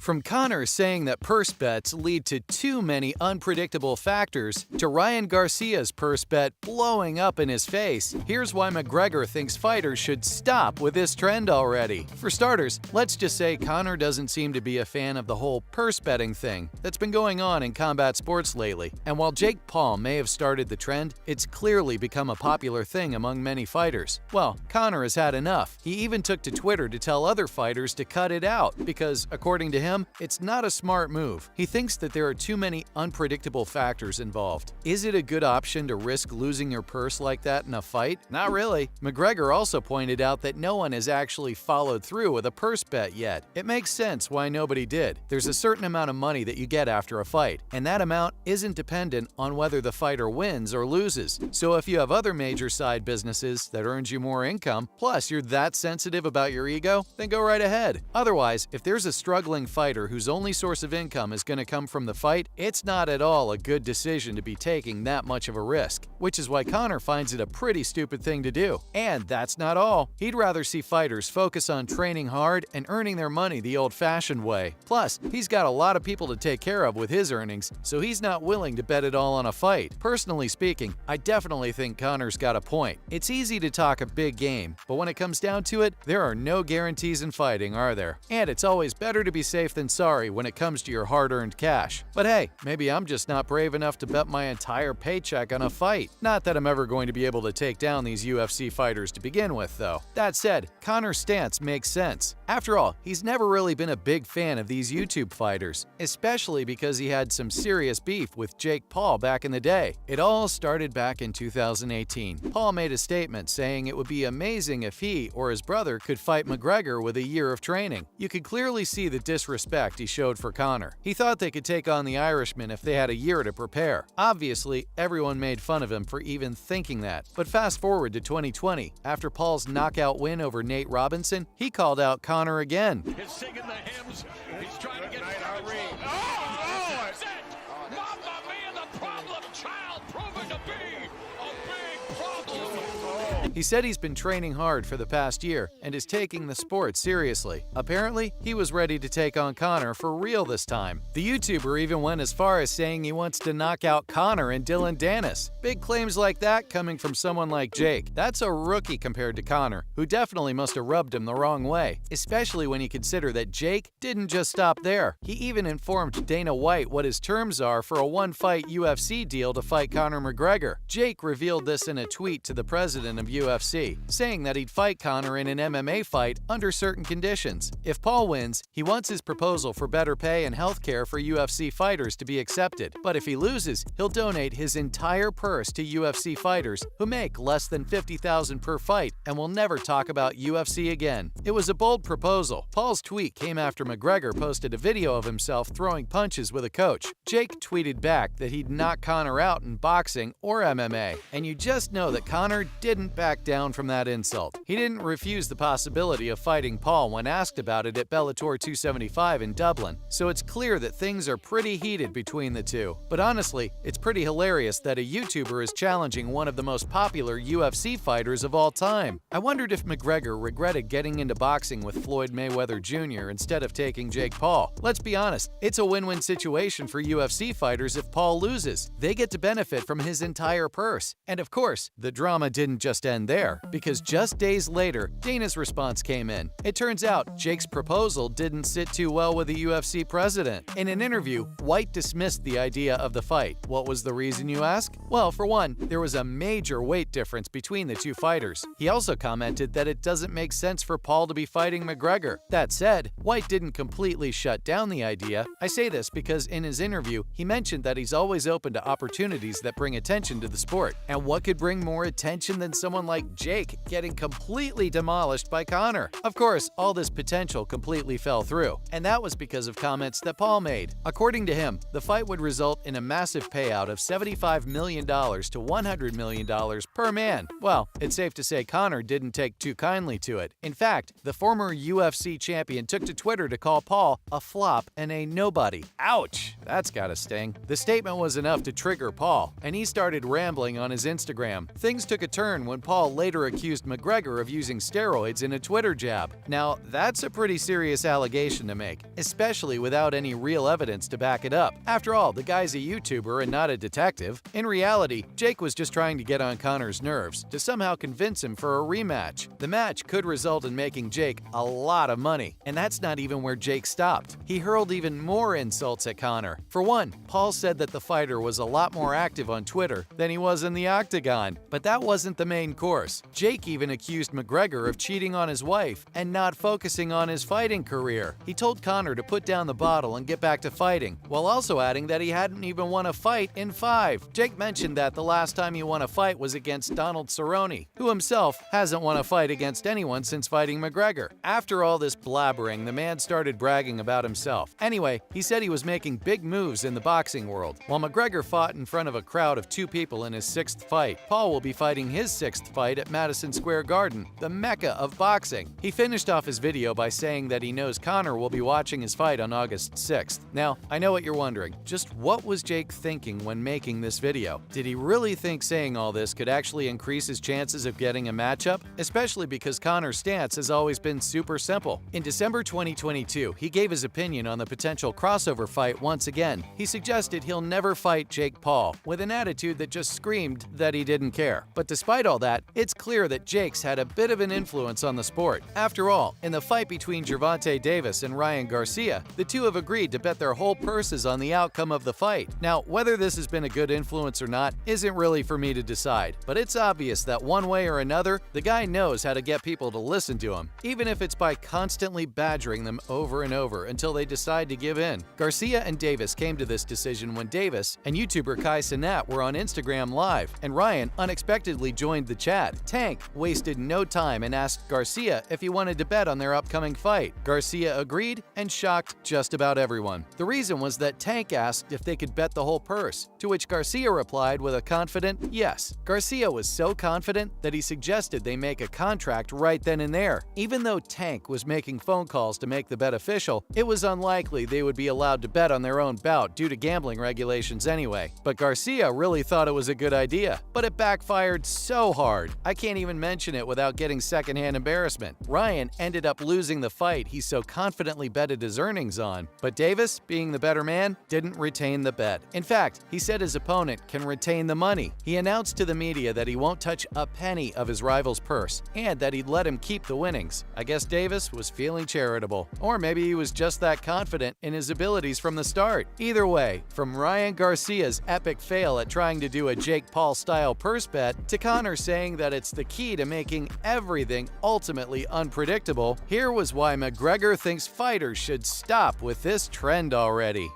From Conor saying that purse bets lead to too many unpredictable factors, to Ryan Garcia's purse bet blowing up in his face, here's why McGregor thinks fighters should stop with this trend already. For starters, let's just say Conor doesn't seem to be a fan of the whole purse betting thing that's been going on in combat sports lately. And while Jake Paul may have started the trend, it's clearly become a popular thing among many fighters. Well, Conor has had enough. He even took to Twitter to tell other fighters to cut it out because, according to him, it's not a smart move. He thinks that there are too many unpredictable factors involved. Is it a good option to risk losing your purse like that in a fight? Not really. McGregor also pointed out that no one has actually followed through with a purse bet yet. It makes sense why nobody did. There's a certain amount of money that you get after a fight, and that amount isn't dependent on whether the fighter wins or loses. So if you have other major side businesses that earns you more income, plus you're that sensitive about your ego, then go right ahead. Otherwise, if there's a struggling fighter whose only source of income is going to come from the fight, it's not at all a good decision to be taking that much of a risk, which is why Conor finds it a pretty stupid thing to do. And that's not all. He'd rather see fighters focus on training hard and earning their money the old-fashioned way. Plus, he's got a lot of people to take care of with his earnings, so he's not willing to bet it all on a fight. Personally speaking, I definitely think Conor's got a point. It's easy to talk a big game, but when it comes down to it, there are no guarantees in fighting, are there? And it's always better to be safe than sorry when it comes to your hard-earned cash. But hey, maybe I'm just not brave enough to bet my entire paycheck on a fight. Not that I'm ever going to be able to take down these UFC fighters to begin with, though. That said, Conor's stance makes sense. After all, he's never really been a big fan of these YouTube fighters, especially because he had some serious beef with Jake Paul back in the day. It all started back in 2018. Paul made a statement saying it would be amazing if he or his brother could fight McGregor with a year of training. You could clearly see the disrespect he showed for Conor. He thought they could take on the Irishman if they had a year to prepare. Obviously, everyone made fun of him for even thinking that. But fast forward to 2020, after Paul's knockout win over Nate Robinson, he called out Conor again. He's singing the hymns. He's trying to get that's it! Mamma mia, the problem child proving to be a big problem. He said he's been training hard for the past year and is taking the sport seriously. Apparently, he was ready to take on Conor for real this time. The YouTuber even went as far as saying he wants to knock out Conor and Dylan Dennis. Big claims like that coming from someone like Jake. That's a rookie compared to Conor, who definitely must have rubbed him the wrong way, especially when you consider that Jake didn't just stop there. He even informed Dana White what his terms are for a one-fight UFC deal to fight Conor McGregor. Jake revealed this in a tweet to the president of UFC, saying that he'd fight Conor in an MMA fight under certain conditions. If Paul wins, he wants his proposal for better pay and health care for UFC fighters to be accepted. But if he loses, he'll donate his entire purse to UFC fighters who make less than $50,000 per fight and will never talk about UFC again. It was a bold proposal. Paul's tweet came after McGregor posted a video of himself throwing punches with a coach. Jake tweeted back that he'd knock Conor out in boxing or MMA, and you just know that Conor didn't back down from that insult. He didn't refuse the possibility of fighting Paul when asked about it at Bellator 275 in Dublin, so it's clear that things are pretty heated between the two. But honestly, it's pretty hilarious that a YouTuber is challenging one of the most popular UFC fighters of all time. I wondered if McGregor regretted getting into boxing with Floyd Mayweather Jr. instead of taking Jake Paul. Let's be honest, it's a win-win situation for UFC fighters if Paul loses. They get to benefit from his entire purse. And of course, the drama didn't just end there, because just days later, Dana's response came in. It turns out Jake's proposal didn't sit too well with the UFC president. In an interview, White dismissed the idea of the fight. What was the reason, you ask? Well, for one, there was a major weight difference between the two fighters. He also commented that it doesn't make sense for Paul to be fighting McGregor. That said, White didn't completely shut down the idea. I say this because in his interview, he mentioned that he's always open to opportunities that bring attention to the sport. And what could bring more attention than someone like Jake getting completely demolished by Conor? Of course, all this potential completely fell through, and that was because of comments that Paul made. According to him, the fight would result in a massive payout of $75 million to $100 million per man. Well, it's safe to say Conor didn't take too kindly to it. In fact, the former UFC champion took to Twitter to call Paul a flop and a nobody. Ouch! That's gotta sting. The statement was enough to trigger Paul, and he started rambling on his Instagram. Things took a turn when Paul later accused McGregor of using steroids in a Twitter jab. Now, that's a pretty serious allegation to make, especially without any real evidence to back it up. After all, the guy's a YouTuber and not a detective. In reality, Jake was just trying to get on Conor's nerves to somehow convince him for a rematch. The match could result in making Jake a lot of money, and that's not even where Jake stopped. He hurled even more insults at Conor. For one, Paul said that the fighter was a lot more active on Twitter than he was in the octagon. But that wasn't the main course. Jake even accused McGregor of cheating on his wife and not focusing on his fighting career. He told Conor to put down the bottle and get back to fighting, while also adding that he hadn't even won a fight in 5. Jake mentioned that the last time he won a fight was against Donald Cerrone, who himself hasn't won a fight against anyone since fighting McGregor. After all this blabbering, the man started bragging about himself. Anyway, he said he was making big moves in the boxing world. While McGregor fought in front of a crowd of 2 people in his 6th fight, Paul will be fighting his 6th fight at Madison Square Garden, the mecca of boxing. He finished off his video by saying that he knows Conor will be watching his fight on August 6th. Now, I know what you're wondering. Just what was Jake thinking when making this video? Did he really think saying all this could actually increase his chances of getting a matchup? Especially because Conor's stance has always been super simple. In December 2022, he gave his opinion on the potential crossover fight once again. He suggested he'll never fight Jake Paul, with an attitude that just screamed that he didn't care. But despite all that, it's clear that Jake's had a bit of an influence on the sport. After all, in the fight between Gervonta Davis and Ryan Garcia, the two have agreed to bet their whole purses on the outcome of the fight. Now, whether this has been a good influence or not isn't really for me to decide, but it's obvious that one way or another, the guy knows how to get people to listen to him, even if it's by constantly badgering them over and over until they decide to give in. Garcia and Davis came to this decision when Davis and YouTuber Kai Cenat were on Instagram Live, and Ryan unexpectedly joined the chat. Tank wasted no time and asked Garcia if he wanted to bet on their upcoming fight. Garcia agreed and shocked just about everyone. The reason was that Tank asked if they could bet the whole purse, to which Garcia replied with a confident yes. Garcia was so confident that he suggested they make a contract right then and there. Even though Tank was making phone calls to make the bet official, it was unlikely they would be allowed to bet on their own bout due to gambling regulations anyway. But Garcia really thought it was a good idea, but it backfired so hard. I can't even mention it without getting secondhand embarrassment. Ryan ended up losing the fight he so confidently betted his earnings on, but Davis, being the better man, didn't retain the bet. In fact, he said his opponent can retain the money. He announced to the media that he won't touch a penny of his rival's purse and that he'd let him keep the winnings. I guess Davis was feeling charitable, or maybe he was just that confident in his abilities from the start. Either way, from Ryan Garcia's epic fail at trying to do a Jake Paul-style purse bet to Conor saying that it's the key to making everything ultimately unpredictable, here was why McGregor thinks fighters should stop with this trend already.